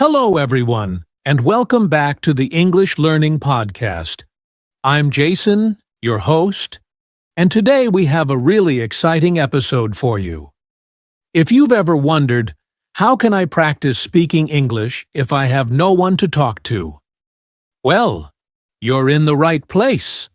Hello, everyone, and welcome back to the English Learning Podcast. I'm Jason, your host, and today we have a really exciting episode for you. If you've ever wondered, how can I practice speaking English if I have no one to talk to? Well, you're in the right place.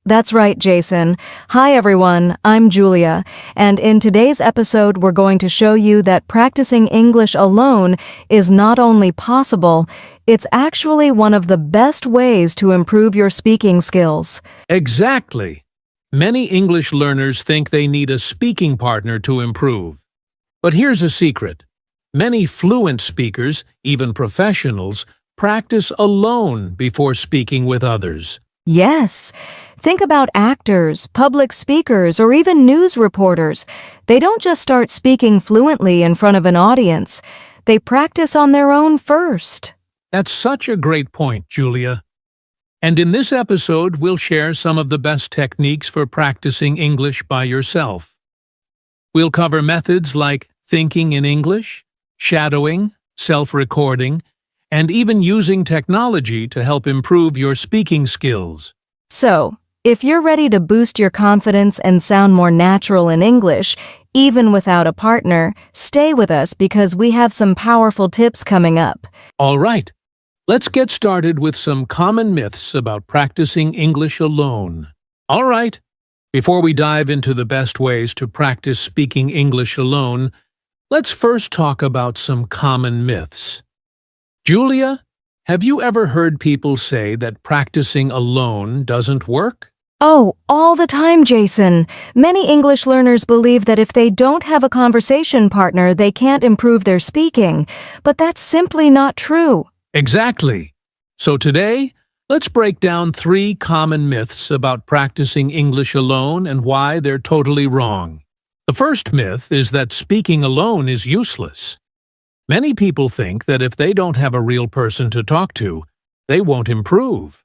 That's right, Jason. Hi, everyone. I'm Julia, and in today's episode, we're going to show you that practicing English alone is not only possible, it's actually one of the best ways to improve your speaking skills. Exactly. Many English learners think they need a speaking partner to improve. But here's a secret. Many fluent speakers, even professionals, practice alone before speaking with others. Yes. Think about actors, public speakers, or even news reporters. They don't just start speaking fluently in front of an audience. They practice on their own first. That's such a great point, Julia. And in this episode, we'll share some of the best techniques for practicing English by yourself. We'll cover methods like thinking in English, shadowing, self-recording, and even using technology to help improve your speaking skills. So, if you're ready to boost your confidence and sound more natural in English, even without a partner, stay with us because we have some powerful tips coming up. All right, let's get started with some common myths about practicing English alone. All right, before we dive into the best ways to practice speaking English alone, let's first talk about some common myths. Julia, have you ever heard people say that practicing alone doesn't work? Oh, all the time, Jason. Many English learners believe that if they don't have a conversation partner, they can't improve their speaking. But that's simply not true. Exactly. So today, let's break down 3 common myths about practicing English alone and why they're totally wrong. The first myth is that speaking alone is useless. Many people think that if they don't have a real person to talk to, they won't improve.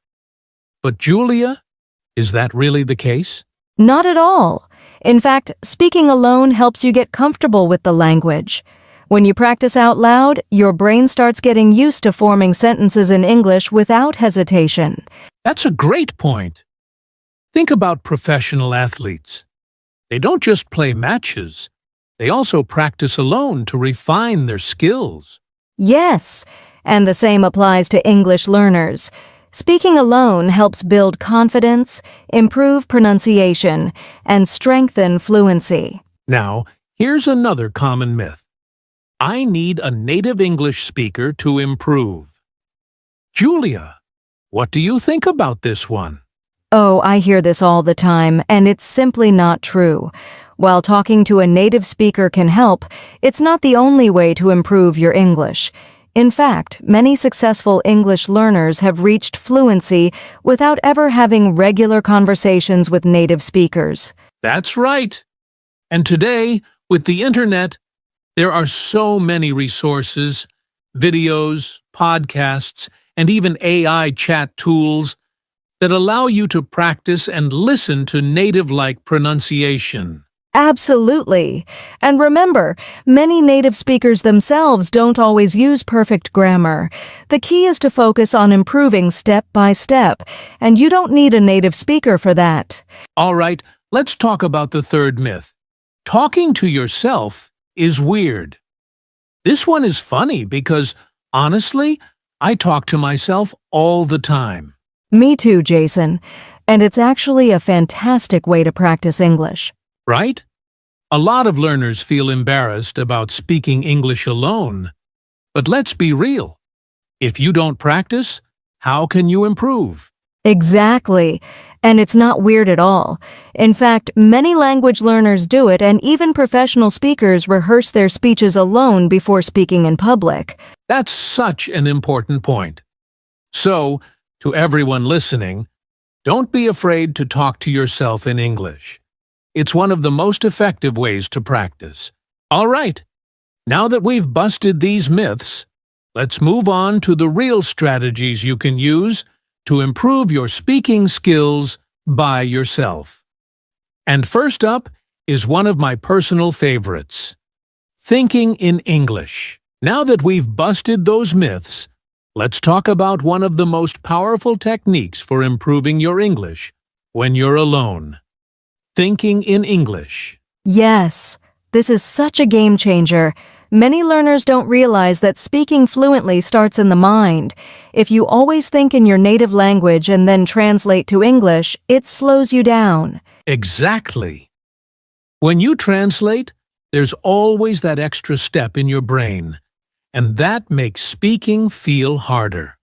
But Julia, is that really the case? Not at all. In fact, speaking alone helps you get comfortable with the language. When you practice out loud, your brain starts getting used to forming sentences in English without hesitation. That's a great point. Think about professional athletes. They don't just play matches. They also practice alone to refine their skills. Yes, and the same applies to English learners. Speaking alone helps build confidence, improve pronunciation, and strengthen fluency. Now, here's another common myth. I need a native English speaker to improve. Julia, what do you think about this one? Oh, I hear this all the time, and it's simply not true. While talking to a native speaker can help, it's not the only way to improve your English. In fact, many successful English learners have reached fluency without ever having regular conversations with native speakers. That's right. And today, with the internet, there are so many resources, videos, podcasts, and even AI chat tools that allow you to practice and listen to native-like pronunciation. Absolutely. And remember, many native speakers themselves don't always use perfect grammar. The key is to focus on improving step by step, and you don't need a native speaker for that. All right, let's talk about the third myth. Talking to yourself is weird. This one is funny because, honestly, I talk to myself all the time. Me too, Jason. And it's actually a fantastic way to practice English. Right? A lot of learners feel embarrassed about speaking English alone. But let's be real. If you don't practice, how can you improve? Exactly. And it's not weird at all. In fact, many language learners do it, and even professional speakers rehearse their speeches alone before speaking in public. That's such an important point. So, to everyone listening, don't be afraid to talk to yourself in English. It's one of the most effective ways to practice. All right, now that we've busted these myths, let's move on to the real strategies you can use to improve your speaking skills by yourself. And first up is one of my personal favorites, thinking in English. Now that we've busted those myths, let's talk about one of the most powerful techniques for improving your English when you're alone. Thinking in English. Yes, this is such a game changer. Many learners don't realize that speaking fluently starts in the mind. If you always think in your native language and then translate to English, it slows you down. Exactly. When you translate, there's always that extra step in your brain, and that makes speaking feel harder.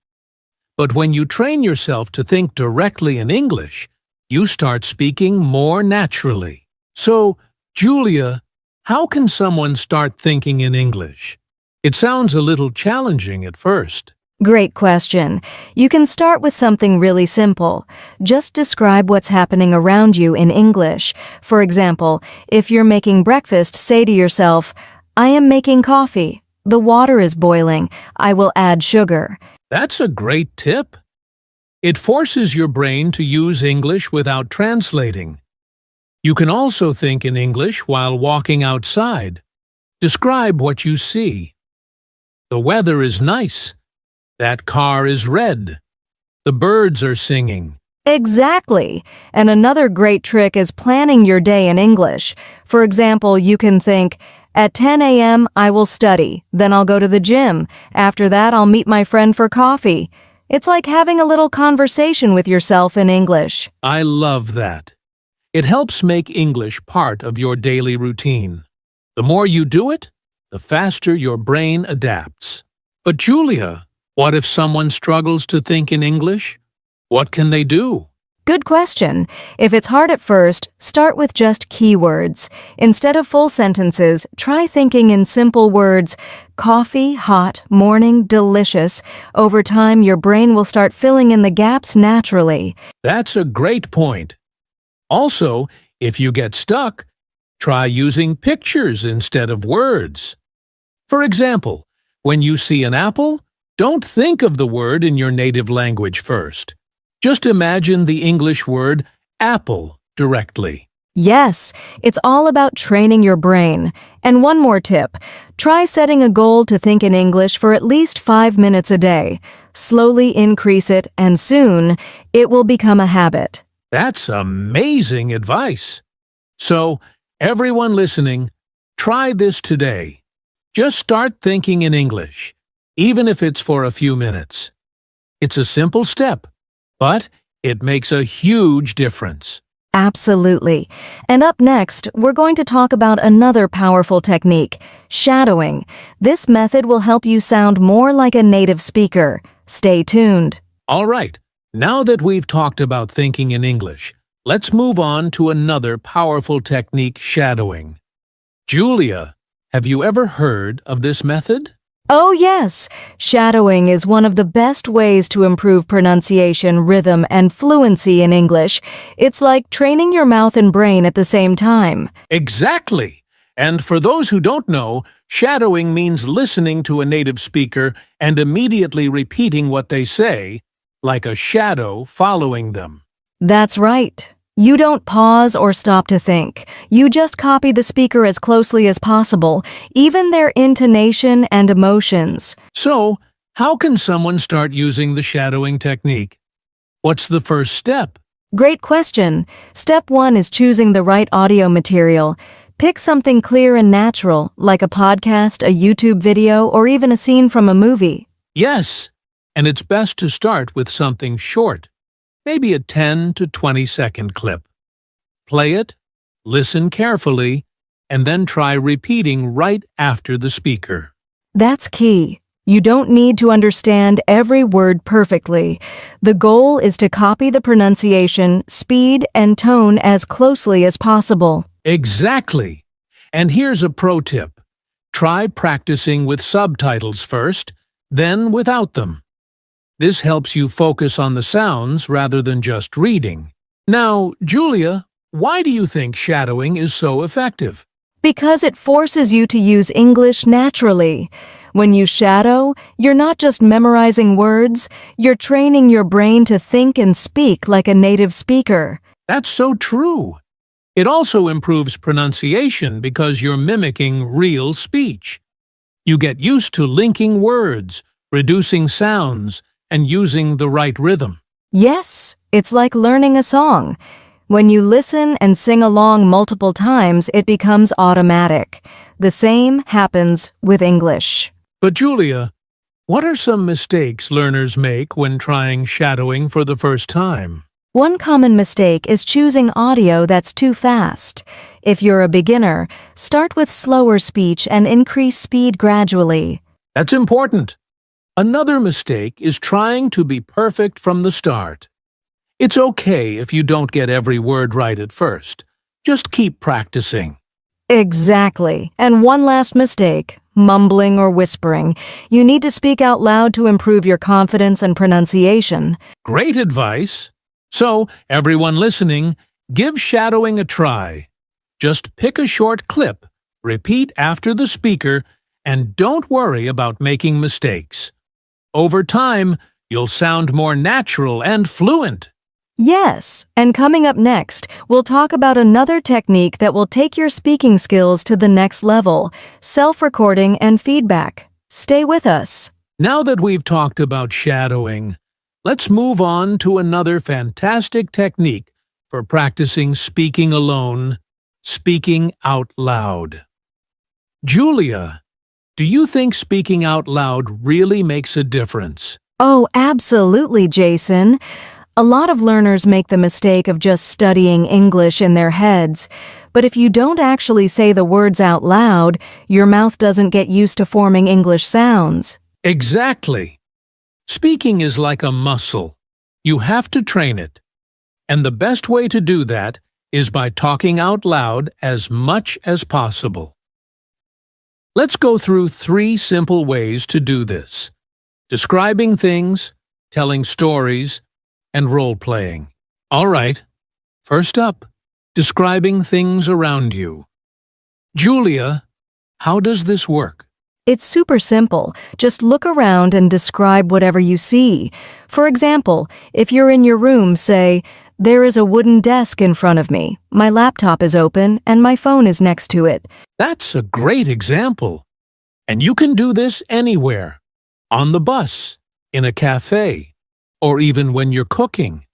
But when you train yourself to think directly in English, you start speaking more naturally. So, Julia, how can someone start thinking in English? It sounds a little challenging at first. Great question. You can start with something really simple. Just describe what's happening around you in English. For example, if you're making breakfast, say to yourself, I am making coffee. The water is boiling. I will add sugar. That's a great tip. It forces your brain to use English without translating. You can also think in English while walking outside. Describe what you see. The weather is nice. That car is red. The birds are singing. Exactly. And another great trick is planning your day in English. For example, you can think, at 10 a.m. I will study, then I'll go to the gym. After that, I'll meet my friend for coffee. It's like having a little conversation with yourself in English. I love that. It helps make English part of your daily routine. The more you do it, the faster your brain adapts. But Julia, what if someone struggles to think in English? What can they do? Good question. If it's hard at first, start with just keywords. Instead of full sentences, try thinking in simple words. Coffee, hot, morning, delicious. Over time, your brain will start filling in the gaps naturally. That's a great point. Also, if you get stuck, try using pictures instead of words. For example, when you see an apple, don't think of the word in your native language first. Just imagine the English word apple directly. Yes, it's all about training your brain. And one more tip. Try setting a goal to think in English for at least 5 minutes a day. Slowly increase it, and soon, it will become a habit. That's amazing advice. So, everyone listening, try this today. Just start thinking in English, even if it's for a few minutes. It's a simple step, but it makes a huge difference. Absolutely. And up next, we're going to talk about another powerful technique, shadowing. This method will help you sound more like a native speaker. Stay tuned. All right, now that we've talked about thinking in English, let's move on to another powerful technique, shadowing. Julia, have you ever heard of this method? Oh yes, shadowing is one of the best ways to improve pronunciation, rhythm, and fluency in English. It's like training your mouth and brain at the same time. Exactly. And for those who don't know, shadowing means listening to a native speaker and immediately repeating what they say, like a shadow following them. That's right. You don't pause or stop to think. You just copy the speaker as closely as possible, even their intonation and emotions. So, how can someone start using the shadowing technique? What's the first step? Great question. Step 1 is choosing the right audio material. Pick something clear and natural, like a podcast, a YouTube video, or even a scene from a movie. Yes, and it's best to start with something short. Maybe a 10 to 20-second clip. Play it, listen carefully, and then try repeating right after the speaker. That's key. You don't need to understand every word perfectly. The goal is to copy the pronunciation, speed, and tone as closely as possible. Exactly. And here's a pro tip. Try practicing with subtitles first, then without them. This helps you focus on the sounds rather than just reading. Now, Julia, why do you think shadowing is so effective? Because it forces you to use English naturally. When you shadow, you're not just memorizing words, you're training your brain to think and speak like a native speaker. That's so true. It also improves pronunciation because you're mimicking real speech. You get used to linking words, reducing sounds, and using the right rhythm. Yes, it's like learning a song. When you listen and sing along multiple times, it becomes automatic. The same happens with English. But Julia, what are some mistakes learners make when trying shadowing for the first time? One common mistake is choosing audio that's too fast. If you're a beginner, start with slower speech and increase speed gradually. That's important. Another mistake is trying to be perfect from the start. It's okay if you don't get every word right at first. Just keep practicing. Exactly. And one last mistake, mumbling or whispering. You need to speak out loud to improve your confidence and pronunciation. Great advice. So, everyone listening, give shadowing a try. Just pick a short clip, repeat after the speaker, and don't worry about making mistakes. Over time, you'll sound more natural and fluent. Yes, and coming up next, we'll talk about another technique that will take your speaking skills to the next level, self-recording and feedback. Stay with us. Now that we've talked about shadowing, let's move on to another fantastic technique for practicing speaking alone, speaking out loud. Julia, do you think speaking out loud really makes a difference? Oh, absolutely, Jason. A lot of learners make the mistake of just studying English in their heads, but if you don't actually say the words out loud, your mouth doesn't get used to forming English sounds. Exactly. Speaking is like a muscle. You have to train it. And the best way to do that is by talking out loud as much as possible. Let's go through 3 simple ways to do this: describing things, telling stories, and role-playing. All right, first up, describing things around you. Julia, how does this work? It's super simple. Just look around and describe whatever you see. For example, if you're in your room, say, "There is a wooden desk in front of me. My laptop is open and my phone is next to it." That's a great example. And you can do this anywhere. On the bus, in a cafe, or even when you're cooking.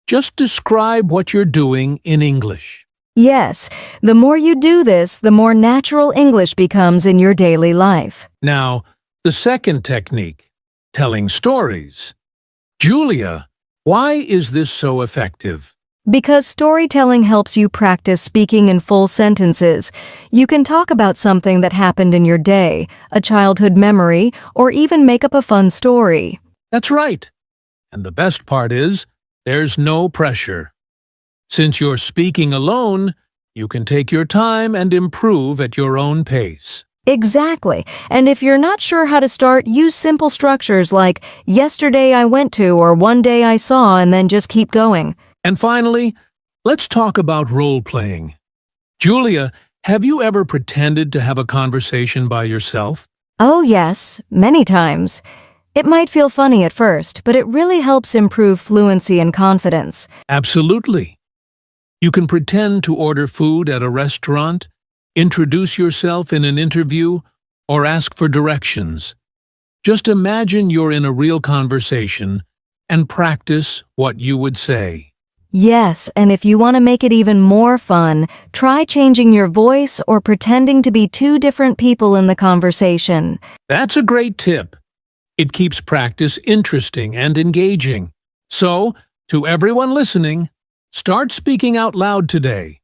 Just describe what you're doing in English. Yes, the more you do this, the more natural English becomes in your daily life. Now, the second technique, telling stories. Julia, why is this so effective? Because storytelling helps you practice speaking in full sentences. You can talk about something that happened in your day, a childhood memory, or even make up a fun story. That's right. And the best part is, there's no pressure. Since you're speaking alone, you can take your time and improve at your own pace. Exactly. And if you're not sure how to start, use simple structures like "yesterday I went to" or "one day I saw," and then just keep going. And finally, let's talk about role-playing. Julia, have you ever pretended to have a conversation by yourself? Oh yes, many times. It might feel funny at first, but it really helps improve fluency and confidence. Absolutely. You can pretend to order food at a restaurant, introduce yourself in an interview, or ask for directions. Just imagine you're in a real conversation and practice what you would say. Yes, and if you want to make it even more fun, try changing your voice or pretending to be 2 different people in the conversation. That's a great tip. It keeps practice interesting and engaging. So, to everyone listening, start speaking out loud today.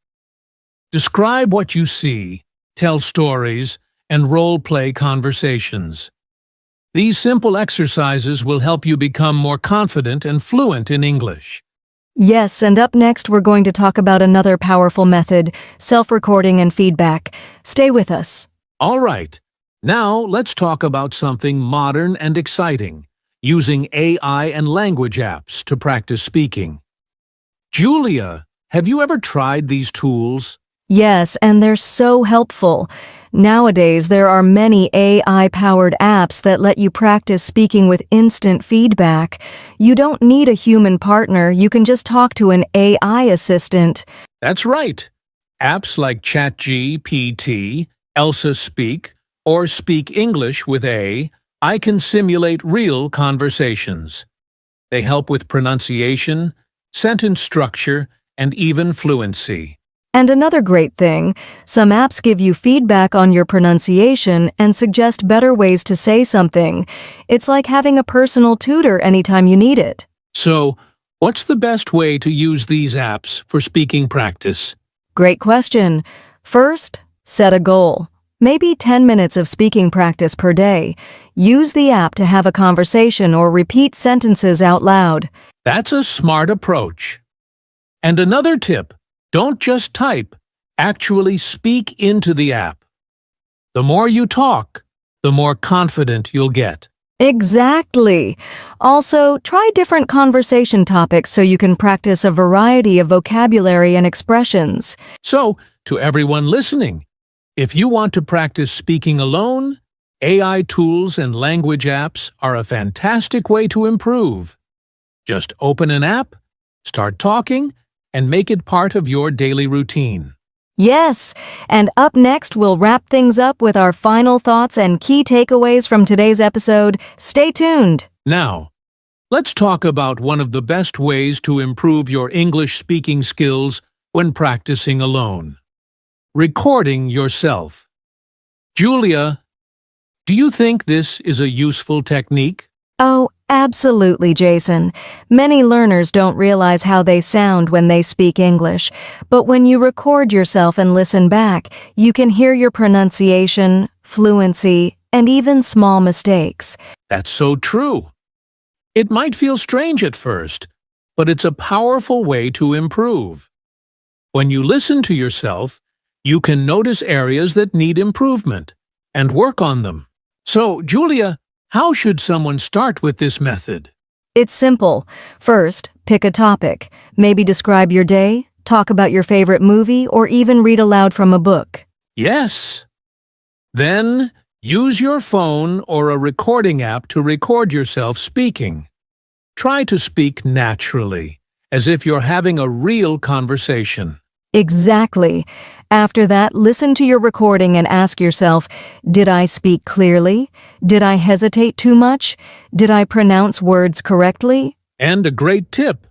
Describe what you see, tell stories, and role-play conversations. These simple exercises will help you become more confident and fluent in English. Yes, and up next we're going to talk about another powerful method, self-recording and feedback. Stay with us. All right. Now, let's talk about something modern and exciting, using AI and language apps to practice speaking. Julia, have you ever tried these tools? Yes, and they're so helpful. Nowadays, there are many AI-powered apps that let you practice speaking with instant feedback. You don't need a human partner, you can just talk to an AI assistant. That's right. Apps like ChatGPT, Elsa Speak, or Speak English with I can simulate real conversations. They help with pronunciation, sentence structure, and even fluency. And another great thing, some apps give you feedback on your pronunciation and suggest better ways to say something. It's like having a personal tutor anytime you need it. So, what's the best way to use these apps for speaking practice? Great question. First, set a goal. Maybe 10 minutes of speaking practice per day. Use the app to have a conversation or repeat sentences out loud. That's a smart approach. And another tip, don't just type, actually speak into the app. The more you talk, the more confident you'll get. Exactly. Also, try different conversation topics so you can practice a variety of vocabulary and expressions. So, to everyone listening, if you want to practice speaking alone, AI tools and language apps are a fantastic way to improve. Just open an app, start talking, and make it part of your daily routine. Yes, and up next we'll wrap things up with our final thoughts and key takeaways from today's episode. Stay tuned. Now, let's talk about one of the best ways to improve your English speaking skills when practicing alone. Recording yourself. Julia, do you think this is a useful technique? Oh, absolutely, Jason. Many learners don't realize how they sound when they speak English, but when you record yourself and listen back, you can hear your pronunciation, fluency, and even small mistakes. That's so true. It might feel strange at first, but it's a powerful way to improve. When you listen to yourself, you can notice areas that need improvement and work on them. So, Julia, how should someone start with this method? It's simple. First, pick a topic. Maybe describe your day, talk about your favorite movie, or even read aloud from a book. Yes. Then, use your phone or a recording app to record yourself speaking. Try to speak naturally, as if you're having a real conversation. Exactly. After that, listen to your recording and ask yourself, did I speak clearly? Did I hesitate too much? Did I pronounce words correctly? And a great tip,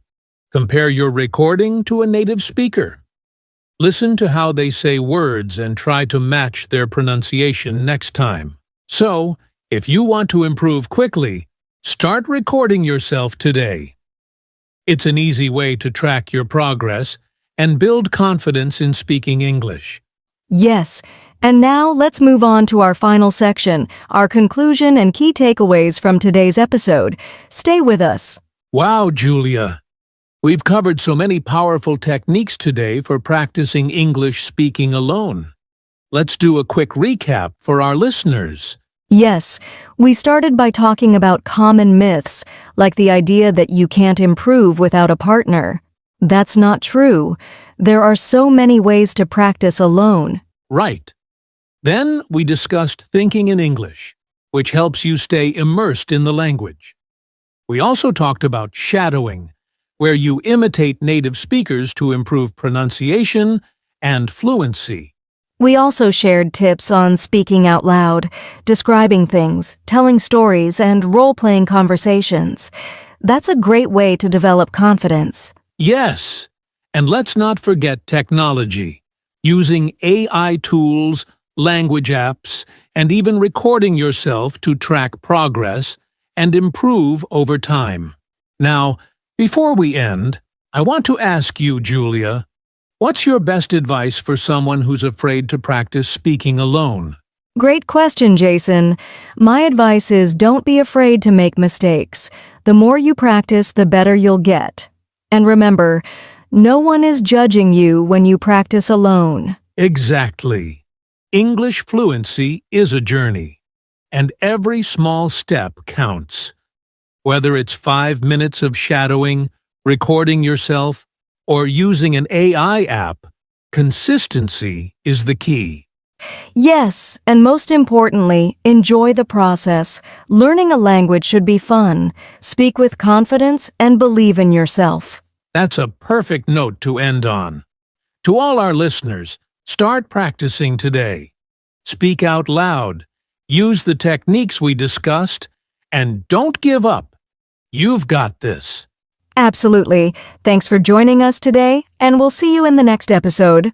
compare your recording to a native speaker. Listen to how they say words and try to match their pronunciation next time. So, if you want to improve quickly, start recording yourself today. It's an easy way to track your progress and build confidence in speaking English. Yes. And now let's move on to our final section, our conclusion and key takeaways from today's episode. Stay with us. Wow, Julia! We've covered so many powerful techniques today for practicing English speaking alone. Let's do a quick recap for our listeners. Yes, we started by talking about common myths, like the idea that you can't improve without a partner. That's not true. There are so many ways to practice alone. Right. Then we discussed thinking in English, which helps you stay immersed in the language. We also talked about shadowing, where you imitate native speakers to improve pronunciation and fluency. We also shared tips on speaking out loud, describing things, telling stories, and role-playing conversations. That's a great way to develop confidence. Yes, and let's not forget technology, using AI tools, language apps, and even recording yourself to track progress and improve over time. Now, before we end, I want to ask you, Julia, what's your best advice for someone who's afraid to practice speaking alone? Great question, Jason. My advice is don't be afraid to make mistakes. The more you practice, the better you'll get. And remember, no one is judging you when you practice alone. Exactly. English fluency is a journey, and every small step counts. Whether it's 5 minutes of shadowing, recording yourself, or using an AI app, consistency is the key. Yes, and most importantly, enjoy the process. Learning a language should be fun. Speak with confidence and believe in yourself. That's a perfect note to end on. To all our listeners, start practicing today. Speak out loud, Use the techniques we discussed, and don't give up. You've got this. Absolutely. Thanks for joining us today, and we'll see you in the next episode.